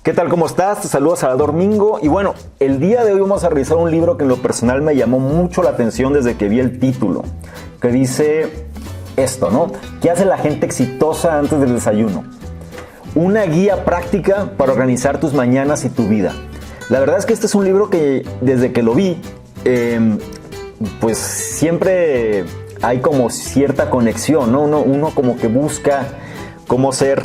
¿Qué tal? ¿Cómo estás? Te saluda Salvador Mingo. Y bueno, el día de hoy vamos a revisar un libro que en lo personal me llamó mucho la atención desde que vi el título, que dice esto, ¿no? ¿Qué hace la gente exitosa antes del desayuno? Una guía práctica para organizar tus mañanas y tu vida. La verdad es que este es un libro que desde que lo vi, pues siempre hay como cierta conexión, ¿no? Uno como que busca cómo ser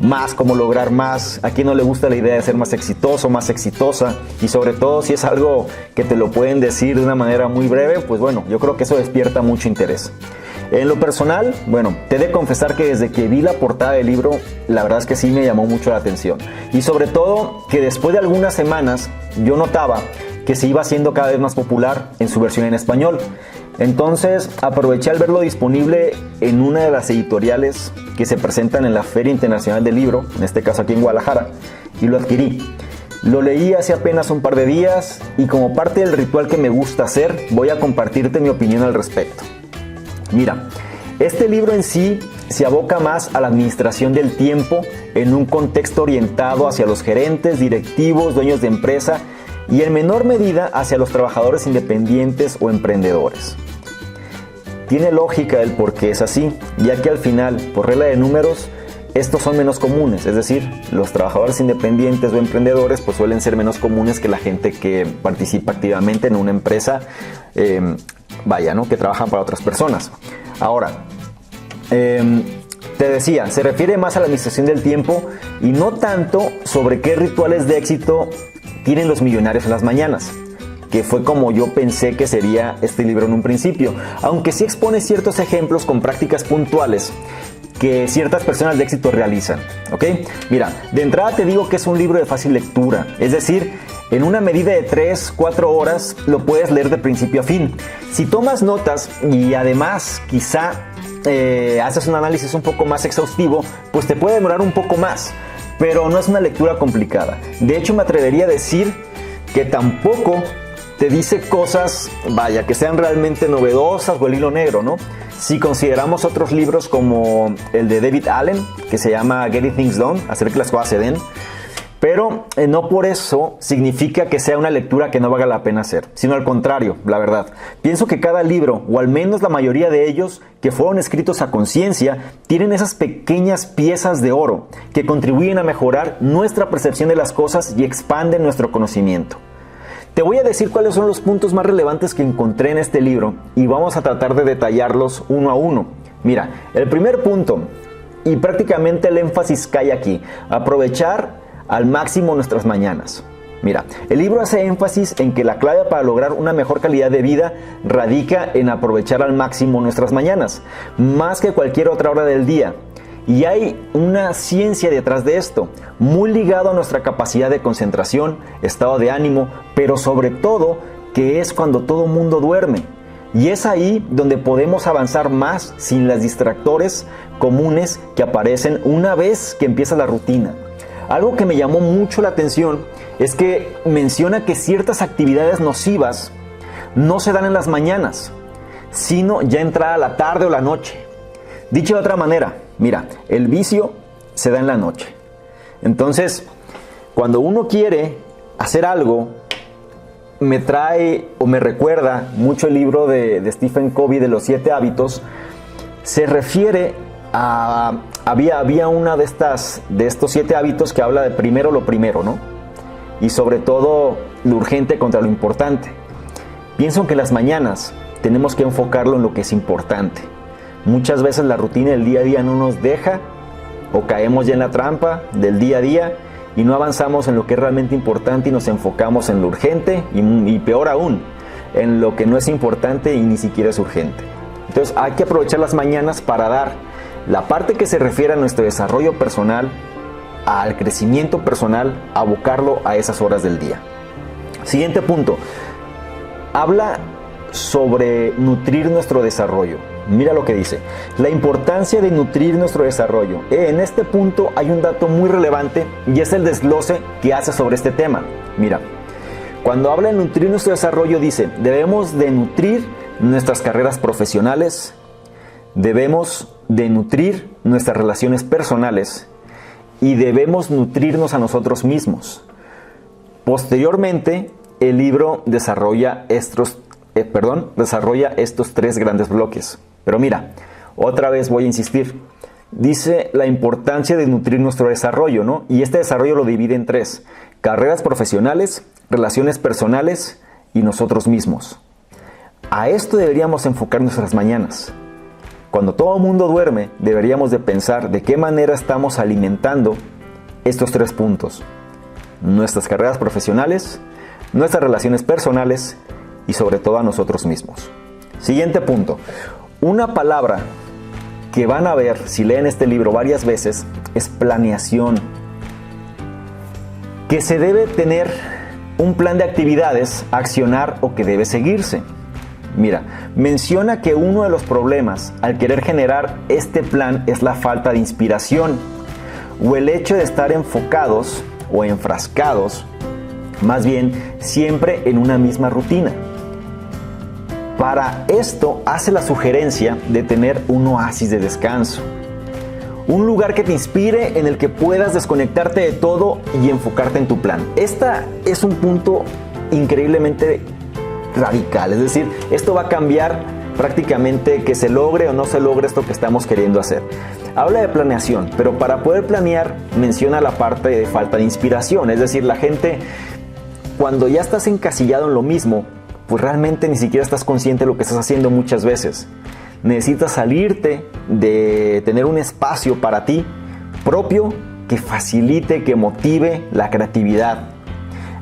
más, cómo lograr más. A quien no le gusta la idea de ser más exitoso, más exitosa, y sobre todo si es algo que te lo pueden decir de una manera muy breve, pues bueno, yo creo que eso despierta mucho interés. En lo personal, bueno, te he de confesar que desde que vi la portada del libro, la verdad es que sí me llamó mucho la atención. Y sobre todo que después de algunas semanas yo notaba que se iba haciendo cada vez más popular en su versión en español. Entonces aproveché al verlo disponible en una de las editoriales que se presentan en la Feria Internacional del Libro, en este caso aquí en Guadalajara, y lo adquirí. Lo leí hace apenas un par de días y como parte del ritual que me gusta hacer, voy a compartirte mi opinión al respecto. Mira, este libro en sí se aboca más a la administración del tiempo en un contexto orientado hacia los gerentes, directivos, dueños de empresa y en menor medida hacia los trabajadores independientes o emprendedores. Tiene lógica el por qué es así, ya que al final, por regla de números, estos son menos comunes, es decir, los trabajadores independientes o emprendedores pues suelen ser menos comunes que la gente que participa activamente en una empresa, ¿no? Que trabajan para otras personas. Ahora, te decía, se refiere más a la administración del tiempo y no tanto sobre qué rituales de éxito tienen los millonarios en las mañanas, que fue como yo pensé que sería este libro en un principio, aunque sí expone ciertos ejemplos con prácticas puntuales que ciertas personas de éxito realizan, ¿ok? Mira, de entrada te digo que es un libro de fácil lectura, es decir, en una medida de 3-4 horas lo puedes leer de principio a fin. Si tomas notas y además quizá haces un análisis un poco más exhaustivo, pues te puede demorar un poco más, pero no es una lectura complicada. De hecho, me atrevería a decir que tampoco te dice cosas, que sean realmente novedosas o el hilo negro, ¿no? Si consideramos otros libros como el de David Allen, que se llama Getting Things Done, hacer que las cosas se den, pero no por eso significa que sea una lectura que no valga la pena hacer, sino al contrario, la verdad. Pienso que cada libro, o al menos la mayoría de ellos, que fueron escritos a conciencia, tienen esas pequeñas piezas de oro que contribuyen a mejorar nuestra percepción de las cosas y expanden nuestro conocimiento. Te voy a decir cuáles son los puntos más relevantes que encontré en este libro y vamos a tratar de detallarlos uno a uno. Mira, el primer punto, y prácticamente el énfasis cae aquí, aprovechar al máximo nuestras mañanas. Mira, el libro hace énfasis en que la clave para lograr una mejor calidad de vida radica en aprovechar al máximo nuestras mañanas, más que cualquier otra hora del día. Y hay una ciencia detrás de esto, muy ligado a nuestra capacidad de concentración, estado de ánimo, pero sobre todo que es cuando todo mundo duerme. Y es ahí donde podemos avanzar más sin los distractores comunes que aparecen una vez que empieza la rutina. Algo que me llamó mucho la atención es que menciona que ciertas actividades nocivas no se dan en las mañanas, sino ya entrada la tarde o la noche. Dicho de otra manera, mira, el vicio se da en la noche. Entonces, cuando uno quiere hacer algo, me trae o me recuerda mucho el libro de Stephen Covey de los 7 hábitos. Se refiere a... Había una de estos 7 hábitos que habla de primero lo primero, ¿no? Y sobre todo lo urgente contra lo importante. Pienso que las mañanas tenemos que enfocarlo en lo que es importante. Muchas veces la rutina del día a día no nos deja o caemos ya en la trampa del día a día y no avanzamos en lo que es realmente importante y nos enfocamos en lo urgente y peor aún, en lo que no es importante y ni siquiera es urgente. Entonces hay que aprovechar las mañanas para dar la parte que se refiere a nuestro desarrollo personal, al crecimiento personal, abocarlo a esas horas del día. Siguiente punto, habla sobre nutrir nuestro desarrollo. Mira lo que dice, la importancia de nutrir nuestro desarrollo. En este punto hay un dato muy relevante y es el desglose que hace sobre este tema. Mira, cuando habla de nutrir nuestro desarrollo dice, debemos de nutrir nuestras carreras profesionales, debemos de nutrir nuestras relaciones personales y debemos nutrirnos a nosotros mismos. Posteriormente, el libro desarrolla estos 3 grandes bloques. Pero mira, otra vez voy a insistir. Dice la importancia de nutrir nuestro desarrollo, ¿no? Y este desarrollo lo divide en 3: carreras profesionales, relaciones personales y nosotros mismos. A esto deberíamos enfocar nuestras mañanas. Cuando todo el mundo duerme, deberíamos de pensar de qué manera estamos alimentando estos 3 puntos: nuestras carreras profesionales, nuestras relaciones personales y sobre todo a nosotros mismos. Siguiente punto. Una palabra que van a ver si leen este libro varias veces es planeación. Que se debe tener un plan de actividades a accionar o que debe seguirse. Mira, menciona que uno de los problemas al querer generar este plan es la falta de inspiración o el hecho de estar enfocados o enfrascados, más bien siempre en una misma rutina. Para esto hace la sugerencia de tener un oasis de descanso, un lugar que te inspire en el que puedas desconectarte de todo y enfocarte en tu plan. Este es un punto increíblemente radical, es decir, esto va a cambiar prácticamente que se logre o no se logre esto que estamos queriendo hacer. Habla de planeación, pero para poder planear menciona la parte de falta de inspiración, es decir, la gente cuando ya estás encasillado en lo mismo, pues realmente ni siquiera estás consciente de lo que estás haciendo muchas veces. Necesitas salirte de tener un espacio para ti propio que facilite, que motive la creatividad.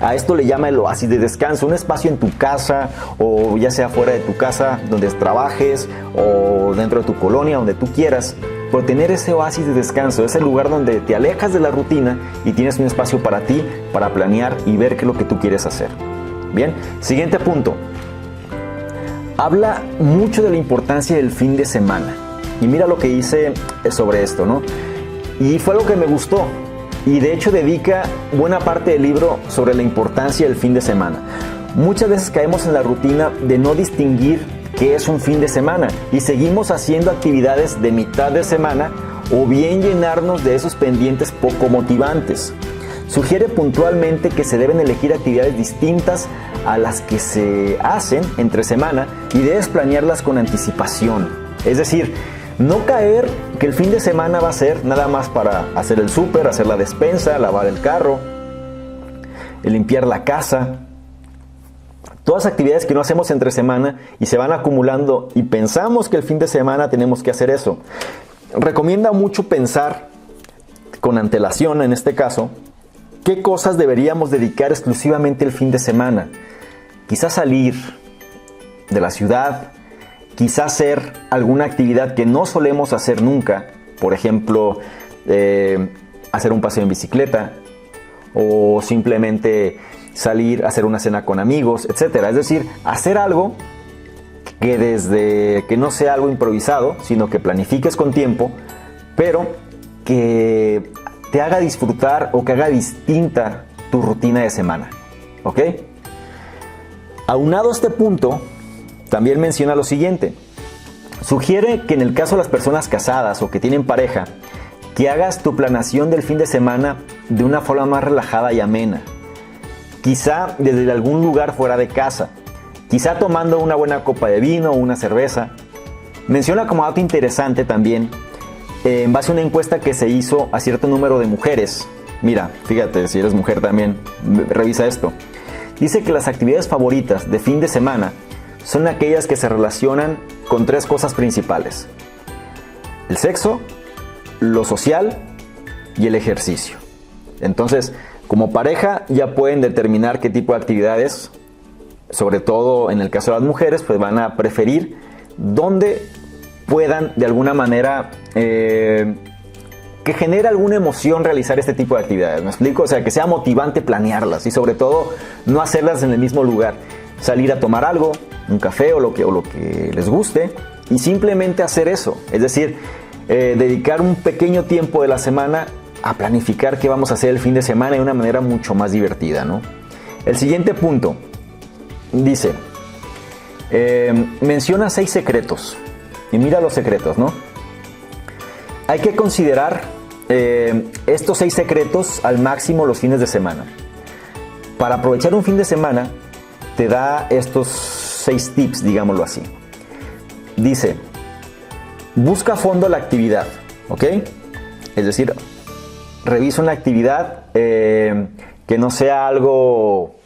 A esto le llama el oasis de descanso, un espacio en tu casa o ya sea fuera de tu casa donde trabajes o dentro de tu colonia, donde tú quieras. Por tener ese oasis de descanso, ese lugar donde te alejas de la rutina y tienes un espacio para ti, para planear y ver qué es lo que tú quieres hacer. Bien, siguiente punto. Habla mucho de la importancia del fin de semana. Y mira lo que dice sobre esto, ¿no? Y fue algo que me gustó. Y de hecho dedica buena parte del libro sobre la importancia del fin de semana. Muchas veces caemos en la rutina de no distinguir qué es un fin de semana y seguimos haciendo actividades de mitad de semana o bien llenarnos de esos pendientes poco motivantes. Sugiere puntualmente que se deben elegir actividades distintas a las que se hacen entre semana y debes planearlas con anticipación. Es decir, no caer que el fin de semana va a ser nada más para hacer el súper, hacer la despensa, lavar el carro, limpiar la casa. Todas actividades que no hacemos entre semana y se van acumulando y pensamos que el fin de semana tenemos que hacer eso. Recomienda mucho pensar con antelación, en este caso, qué cosas deberíamos dedicar exclusivamente el fin de semana. Quizás salir de la ciudad, quizás hacer alguna actividad que no solemos hacer nunca, por ejemplo, hacer un paseo en bicicleta o simplemente salir a hacer una cena con amigos, etc. Es decir, hacer algo que no sea algo improvisado, sino que planifiques con tiempo, pero que te haga disfrutar o que haga distinta tu rutina de semana. ¿Ok? Aunado a este punto, también menciona lo siguiente. Sugiere que en el caso de las personas casadas o que tienen pareja, que hagas tu planeación del fin de semana de una forma más relajada y amena. Quizá desde algún lugar fuera de casa. Quizá tomando una buena copa de vino o una cerveza. Menciona como dato interesante también, en base a una encuesta que se hizo a cierto número de mujeres. Mira, fíjate, si eres mujer también, revisa esto. Dice que las actividades favoritas de fin de semana son aquellas que se relacionan con 3 cosas principales: el sexo, lo social y el ejercicio. Entonces, como pareja ya pueden determinar qué tipo de actividades, sobre todo en el caso de las mujeres, pues van a preferir donde puedan de alguna manera que genere alguna emoción realizar este tipo de actividades. ¿Me explico? O sea, que sea motivante planearlas y sobre todo no hacerlas en el mismo lugar. Salir a tomar algo, un café o lo que les guste y simplemente hacer eso. Es decir, dedicar un pequeño tiempo de la semana a planificar qué vamos a hacer el fin de semana de una manera mucho más divertida, ¿no? El siguiente punto dice, menciona 6 secretos. Y mira los secretos, ¿no? Hay que considerar estos 6 secretos al máximo los fines de semana. Para aprovechar un fin de semana, te da estos 6 tips, digámoslo así. Dice, busca a fondo la actividad, ¿ok? Es decir, revisa una actividad que no sea algo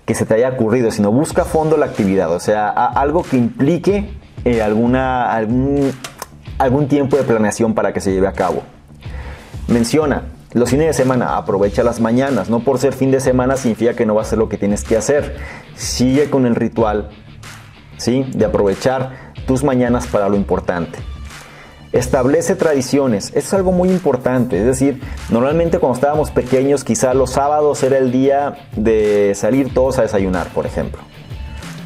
que se te haya ocurrido, sino busca a fondo la actividad, o sea, algo que implique algún tiempo de planeación para que se lleve a cabo. Menciona, los fines de semana, aprovecha las mañanas. No por ser fin de semana significa que no va a ser lo que tienes que hacer. Sigue con el ritual, ¿sí?, de aprovechar tus mañanas para lo importante. Establece tradiciones. Esto es algo muy importante. Es decir, normalmente cuando estábamos pequeños, quizá los sábados era el día de salir todos a desayunar, por ejemplo.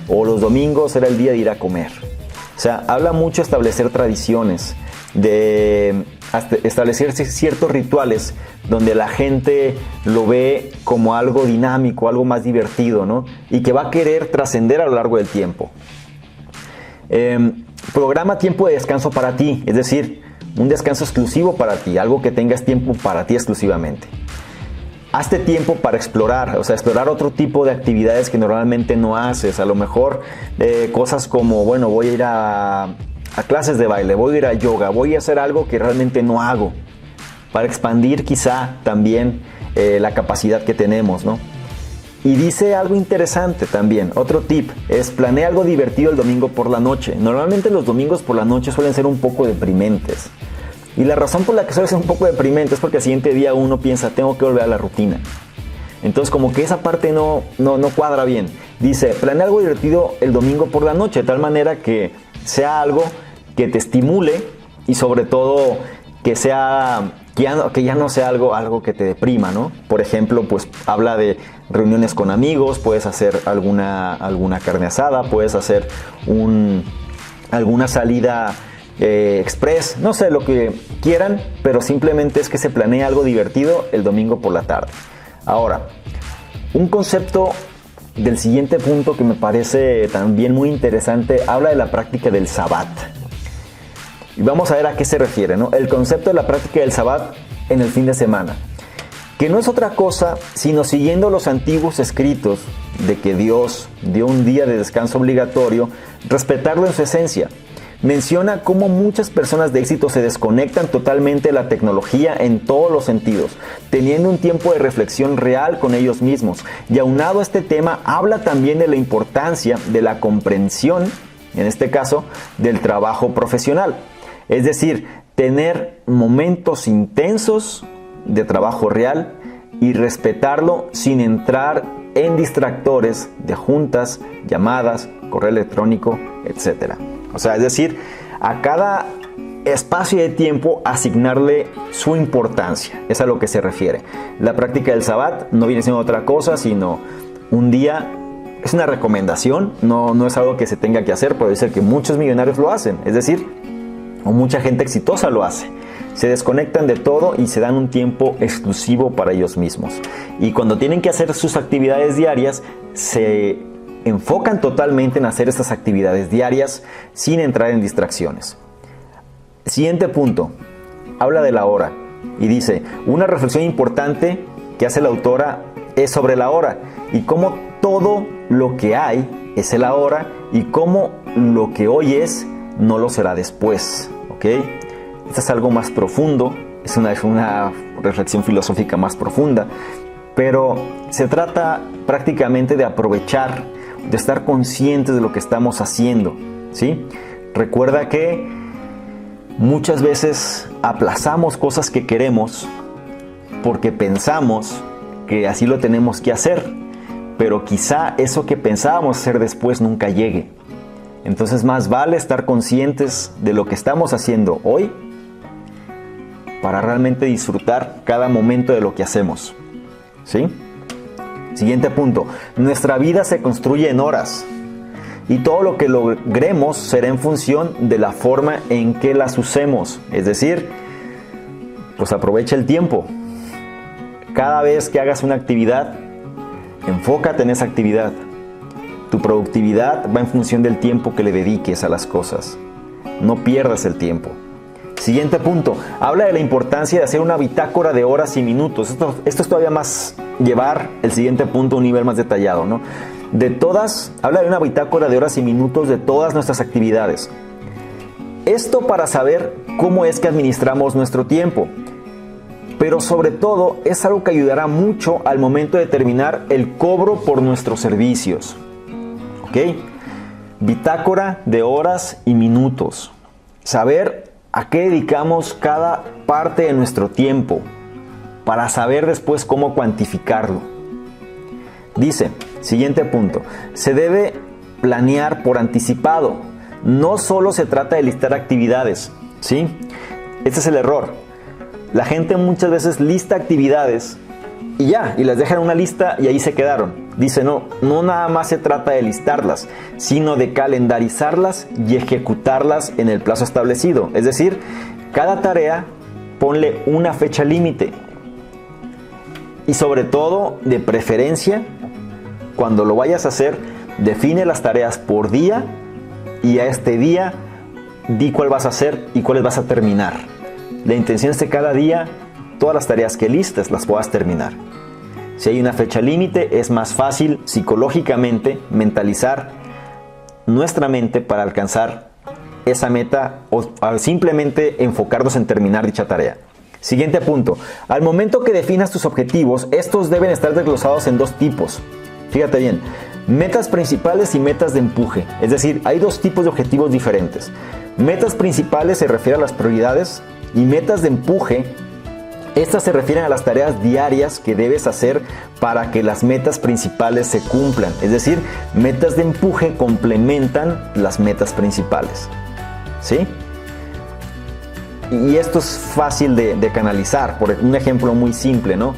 O los domingos era el día de ir a comer. O sea, habla mucho de establecer tradiciones, de establecer ciertos rituales donde la gente lo ve como algo dinámico, algo más divertido, ¿no? Y que va a querer trascender a lo largo del tiempo. Programa tiempo de descanso para ti, es decir, un descanso exclusivo para ti, algo que tengas tiempo para ti exclusivamente. Hazte tiempo para explorar, o sea, explorar otro tipo de actividades que normalmente no haces. A lo mejor cosas como, bueno, voy a ir a clases de baile, voy a ir a yoga, voy a hacer algo que realmente no hago, para expandir quizá también la capacidad que tenemos, ¿no? Y dice algo interesante también, otro tip, es planea algo divertido el domingo por la noche. Normalmente los domingos por la noche suelen ser un poco deprimentes. Y la razón por la que suele ser un poco deprimente es porque al siguiente día uno piensa, tengo que volver a la rutina. Entonces como que esa parte no cuadra bien. Dice, planea algo divertido el domingo por la noche, de tal manera que sea algo que te estimule y sobre todo que ya no sea algo que te deprima, ¿no? Por ejemplo, pues habla de reuniones con amigos, puedes hacer alguna carne asada, puedes hacer alguna salida express, no sé, lo que quieran, pero simplemente es que se planee algo divertido el domingo por la tarde. Ahora, un concepto del siguiente punto que me parece también muy interesante, habla de la práctica del Sabbat. Y vamos a ver a qué se refiere, ¿no? El concepto de la práctica del Sabbat en el fin de semana, que no es otra cosa sino siguiendo los antiguos escritos de que Dios dio un día de descanso obligatorio, respetarlo en su esencia. Menciona cómo muchas personas de éxito se desconectan totalmente de la tecnología en todos los sentidos, teniendo un tiempo de reflexión real con ellos mismos. Y aunado a este tema, habla también de la importancia de la comprensión, en este caso, del trabajo profesional. Es decir, tener momentos intensos de trabajo real y respetarlo sin entrar en distractores de juntas, llamadas, correo electrónico, etc. O sea, es decir, a cada espacio de tiempo asignarle su importancia. Es a lo que se refiere. La práctica del Sabbat no viene siendo otra cosa, sino un día, es una recomendación, no es algo que se tenga que hacer, puede ser que muchos millonarios lo hacen, es decir, o mucha gente exitosa lo hace. Se desconectan de todo y se dan un tiempo exclusivo para ellos mismos. Y cuando tienen que hacer sus actividades diarias, se enfocan totalmente en hacer estas actividades diarias sin entrar en distracciones. Siguiente punto, habla de la hora y dice, una reflexión importante que hace la autora es sobre la hora y cómo todo lo que hay es el ahora y cómo lo que hoy es no lo será después, ¿ok? Esto es algo más profundo, es una reflexión filosófica más profunda, pero se trata prácticamente de aprovechar, de estar conscientes de lo que estamos haciendo, ¿sí? Recuerda que muchas veces aplazamos cosas que queremos porque pensamos que así lo tenemos que hacer, pero quizá eso que pensábamos hacer después nunca llegue. Entonces más vale estar conscientes de lo que estamos haciendo hoy para realmente disfrutar cada momento de lo que hacemos, ¿sí? Siguiente punto, nuestra vida se construye en horas y todo lo que logremos será en función de la forma en que las usemos. Es decir, pues aprovecha el tiempo. Cada vez que hagas una actividad, enfócate en esa actividad. Tu productividad va en función del tiempo que le dediques a las cosas. No pierdas el tiempo. Siguiente punto, habla de la importancia de hacer una bitácora de horas y minutos. Esto es todavía más llevar el siguiente punto a un nivel más detallado, ¿no? Habla de una bitácora de horas y minutos de todas nuestras actividades. Esto para saber cómo es que administramos nuestro tiempo. Pero sobre todo es algo que ayudará mucho al momento de determinar el cobro por nuestros servicios. ¿Ok? Bitácora de horas y minutos. Saber a qué dedicamos cada parte de nuestro tiempo para saber después cómo cuantificarlo. Dice, siguiente punto, se debe planear por anticipado. No solo se trata de listar actividades, ¿sí? Este es el error. La gente muchas veces lista actividades y las dejan en una lista y ahí se quedaron. Dice, no nada más se trata de listarlas, sino de calendarizarlas y ejecutarlas en el plazo establecido. Es decir, cada tarea ponle una fecha límite. Y sobre todo, de preferencia, cuando lo vayas a hacer, define las tareas por día y a este día di cuál vas a hacer y cuáles vas a terminar. La intención es que cada día todas las tareas que listes las puedas terminar. Si hay una fecha límite, es más fácil psicológicamente mentalizar nuestra mente para alcanzar esa meta o simplemente enfocarnos en terminar dicha tarea. Siguiente punto. Al momento que definas tus objetivos, estos deben estar desglosados en dos tipos. Fíjate bien, metas principales y metas de empuje. Es decir, hay dos tipos de objetivos diferentes. Metas principales se refieren a las prioridades y metas de empuje, estas se refieren a las tareas diarias que debes hacer para que las metas principales se cumplan. Es decir, metas de empuje complementan las metas principales. ¿Sí? Y esto es fácil de canalizar. Por un ejemplo muy simple, ¿no?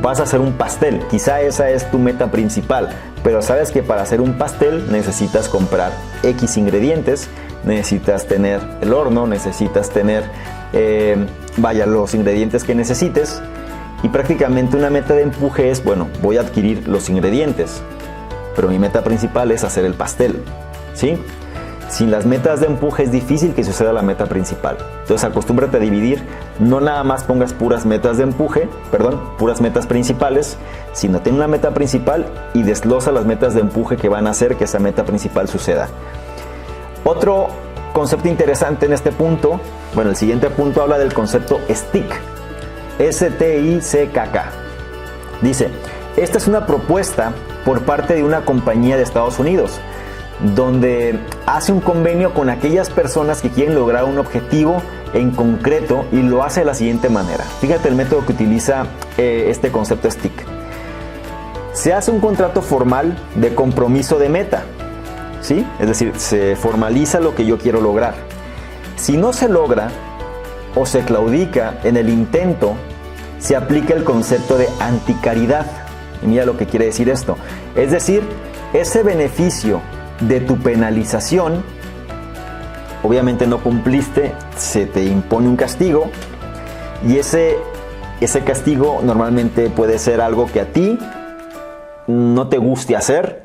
Vas a hacer un pastel. Quizá esa es tu meta principal. Pero sabes que para hacer un pastel necesitas comprar X ingredientes. Necesitas tener el horno. Necesitas tener los ingredientes que necesites. Y prácticamente una meta de empuje es, bueno, voy a adquirir los ingredientes. Pero mi meta principal es hacer el pastel. ¿Sí? Sin las metas de empuje es difícil que suceda la meta principal. Entonces acostúmbrate a dividir, no nada más pongas puras metas principales, sino ten una meta principal y desglosa las metas de empuje que van a hacer que esa meta principal suceda. Otro concepto interesante en este punto, el siguiente punto habla del concepto STICK. S-T-I-C-K-K. Dice, esta es una propuesta por parte de una compañía de Estados Unidos, donde hace un convenio con aquellas personas que quieren lograr un objetivo en concreto y lo hace de la siguiente manera. Fíjate el método que utiliza este concepto STICK. Se hace un contrato formal de compromiso de meta, ¿sí? Es decir, se formaliza lo que yo quiero lograr. Si no se logra o se claudica en el intento, se aplica el concepto de anticaridad. Y mira lo que quiere decir esto. Es decir, ese beneficio de tu penalización, obviamente no cumpliste, se te impone un castigo y ese castigo normalmente puede ser algo que a ti no te guste hacer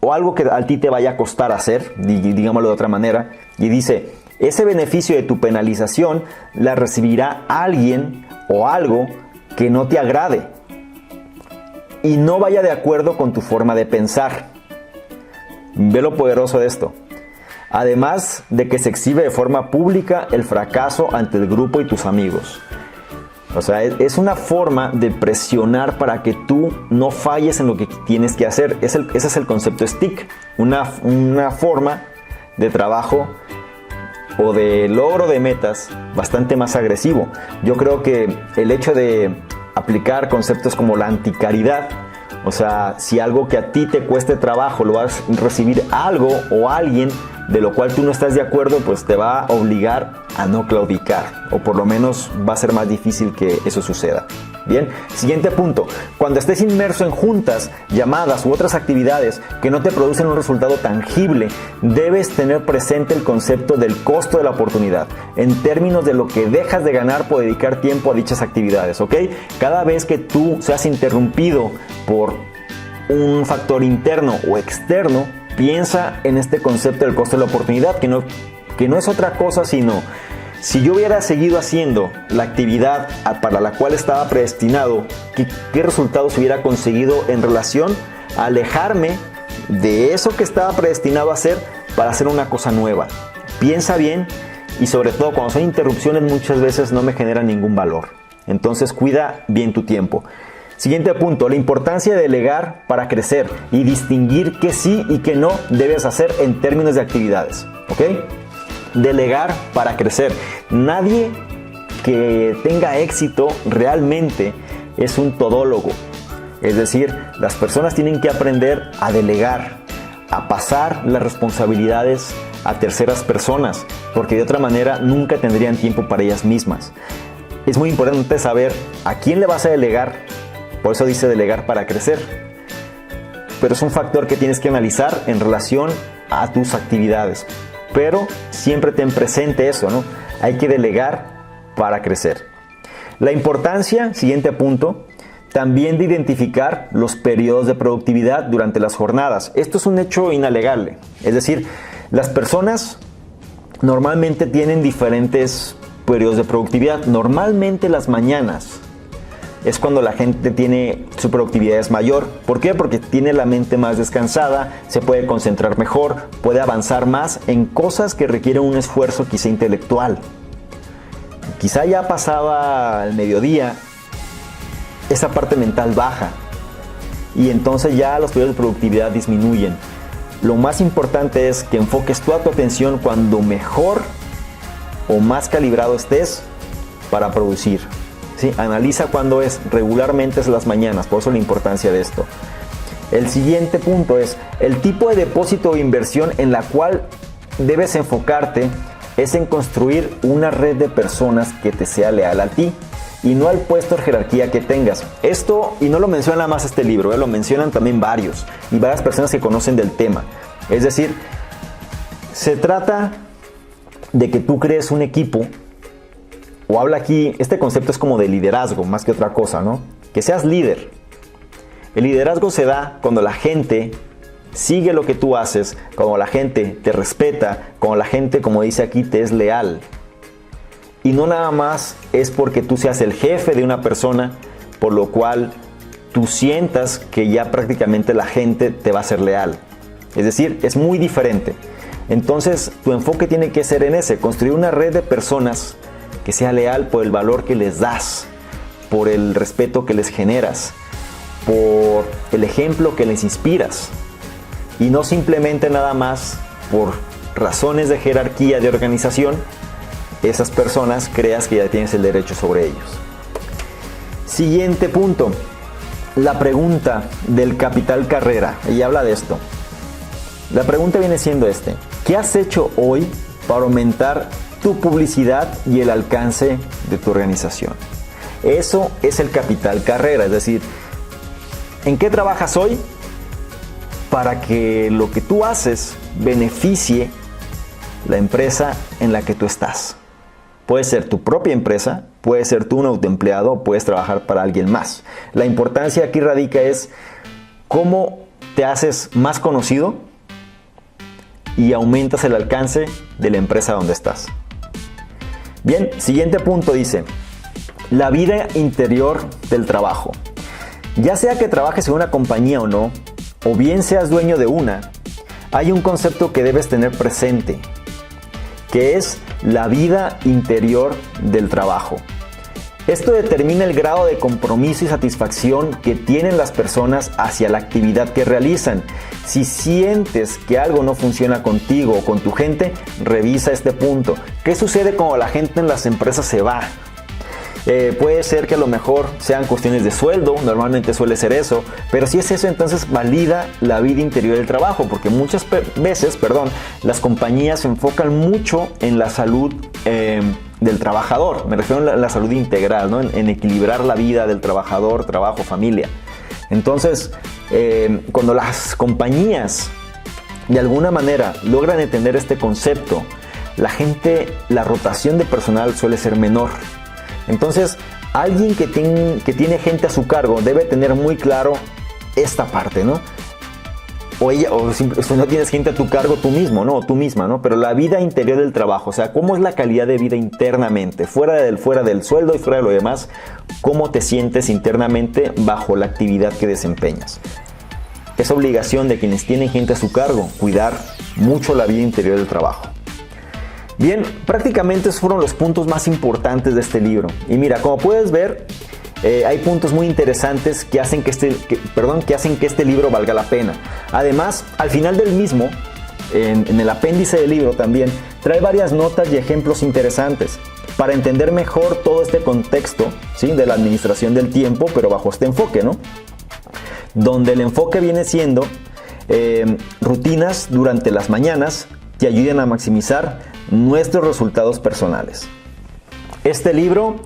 o algo que a ti te vaya a costar hacer, digámoslo de otra manera, y dice, ese beneficio de tu penalización la recibirá alguien o algo que no te agrade y no vaya de acuerdo con tu forma de pensar. Ve lo poderoso de esto. Además de que se exhibe de forma pública el fracaso ante el grupo y tus amigos. O sea, es una forma de presionar para que tú no falles en lo que tienes que hacer. Ese es el concepto STICK. Una forma de trabajo o de logro de metas bastante más agresivo. Yo creo que el hecho de aplicar conceptos como la anticaridad, o sea, si algo que a ti te cueste trabajo lo vas a recibir algo o alguien de lo cual tú no estás de acuerdo, pues te va a obligar a no claudicar, o por lo menos va a ser más difícil que eso suceda. Bien, siguiente punto. Cuando estés inmerso en juntas, llamadas u otras actividades que no te producen un resultado tangible, debes tener presente el concepto del costo de la oportunidad, en términos de lo que dejas de ganar por dedicar tiempo a dichas actividades, ¿ok? Cada vez que tú seas interrumpido por un factor interno o externo, piensa en este concepto del costo de la oportunidad, que no es otra cosa sino si yo hubiera seguido haciendo la actividad para la cual estaba predestinado, ¿qué resultados hubiera conseguido en relación a alejarme de eso que estaba predestinado a hacer para hacer una cosa nueva? Piensa bien, y sobre todo cuando son interrupciones muchas veces no me generan ningún valor. Entonces cuida bien tu tiempo. Siguiente punto, la importancia de delegar para crecer y distinguir qué sí y qué no debes hacer en términos de actividades. ¿Ok? Delegar para crecer. Nadie que tenga éxito realmente es un todólogo. Es decir, las personas tienen que aprender a delegar, a pasar las responsabilidades a terceras personas, porque de otra manera nunca tendrían tiempo para ellas mismas. Es muy importante saber a quién le vas a delegar, por eso dice delegar para crecer. Pero es un factor que tienes que analizar en relación a tus actividades. Pero siempre ten presente eso, ¿no? Hay que delegar para crecer. La importancia, siguiente punto, también de identificar los periodos de productividad durante las jornadas. Esto es un hecho inalegable. Es decir, las personas normalmente tienen diferentes periodos de productividad. Normalmente las mañanas es cuando la gente tiene su productividad es mayor. ¿Por qué? Porque tiene la mente más descansada, se puede concentrar mejor, puede avanzar más en cosas que requieren un esfuerzo quizá intelectual. Quizá ya pasada el mediodía, esa parte mental baja y entonces ya los periodos de productividad disminuyen. Lo más importante es que enfoques toda tu atención cuando mejor o más calibrado estés para producir. ¿Sí? Analiza cuándo es, regularmente es las mañanas, por eso la importancia de esto. El siguiente punto es el tipo de depósito o inversión en la cual debes enfocarte es en construir una red de personas que te sea leal a ti y no al puesto de jerarquía que tengas. Esto, y no lo menciona nada más este libro, lo mencionan también varias personas que conocen del tema. Es decir, se trata de que tú crees un equipo, o habla aquí, este concepto es como de liderazgo más que otra cosa, ¿no? Que seas líder. El liderazgo se da cuando la gente sigue lo que tú haces, cuando la gente te respeta, cuando la gente, como dice aquí, te es leal. Y no nada más es porque tú seas el jefe de una persona, por lo cual tú sientas que ya prácticamente la gente te va a ser leal. Es decir, es muy diferente. Entonces, tu enfoque tiene que ser en ese, construir una red de personas que sea leal por el valor que les das, por el respeto que les generas, por el ejemplo que les inspiras. Y no simplemente nada más por razones de jerarquía, de organización, esas personas creas que ya tienes el derecho sobre ellos. Siguiente punto, la pregunta del capital carrera. Ella habla de esto. La pregunta viene siendo ¿qué has hecho hoy para aumentar tu publicidad y el alcance de tu organización? Eso es el capital carrera, es decir, ¿en qué trabajas hoy para que lo que tú haces beneficie la empresa en la que tú estás? Puede ser tu propia empresa, puede ser tú un autoempleado o puedes trabajar para alguien más. La importancia aquí radica es cómo te haces más conocido y aumentas el alcance de la empresa donde estás. Bien, siguiente punto dice, la vida interior del trabajo. Ya sea que trabajes en una compañía o no, o bien seas dueño de una, hay un concepto que debes tener presente, que es la vida interior del trabajo. Esto determina el grado de compromiso y satisfacción que tienen las personas hacia la actividad que realizan. Si sientes que algo no funciona contigo o con tu gente, revisa este punto. ¿Qué sucede cuando la gente en las empresas se va? Puede ser que a lo mejor sean cuestiones de sueldo, normalmente suele ser eso, pero si es eso, entonces valida la vida interior del trabajo, porque muchas veces, las compañías se enfocan mucho en la salud del trabajador. Me refiero a la salud integral, ¿no? En equilibrar la vida del trabajador, trabajo, familia. Entonces, cuando las compañías de alguna manera logran entender este concepto, la rotación de personal suele ser menor. Entonces, alguien que tiene gente a su cargo debe tener muy claro esta parte, ¿no? o no tienes gente a tu cargo tú mismo, ¿no? O tú misma, ¿no? Pero la vida interior del trabajo, o sea, cómo es la calidad de vida internamente, fuera del sueldo y fuera de lo demás, cómo te sientes internamente bajo la actividad que desempeñas. Es obligación de quienes tienen gente a su cargo cuidar mucho la vida interior del trabajo. Bien, prácticamente esos fueron los puntos más importantes de este libro. Y mira, como puedes ver, hay puntos muy interesantes que hacen que este libro valga la pena. Además, al final del mismo, en el apéndice del libro también, trae varias notas y ejemplos interesantes para entender mejor todo este contexto, ¿sí?, de la administración del tiempo, pero bajo este enfoque, ¿no? Donde el enfoque viene siendo rutinas durante las mañanas que ayuden a maximizar nuestros resultados personales. Este libro,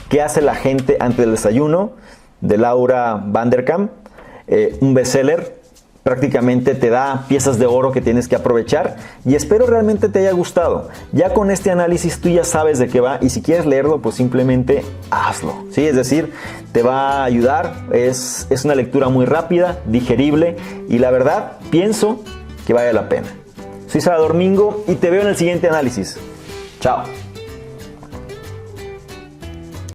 ¿Qué hace la gente antes del desayuno?, de Laura Vanderkam, un bestseller, prácticamente te da piezas de oro que tienes que aprovechar y espero realmente te haya gustado. Ya con este análisis tú ya sabes de qué va y si quieres leerlo, pues simplemente hazlo, ¿sí? Es decir, te va a ayudar, es una lectura muy rápida, digerible y la verdad pienso que vale la pena. Soy Salvador Mingo y te veo en el siguiente análisis. Chao.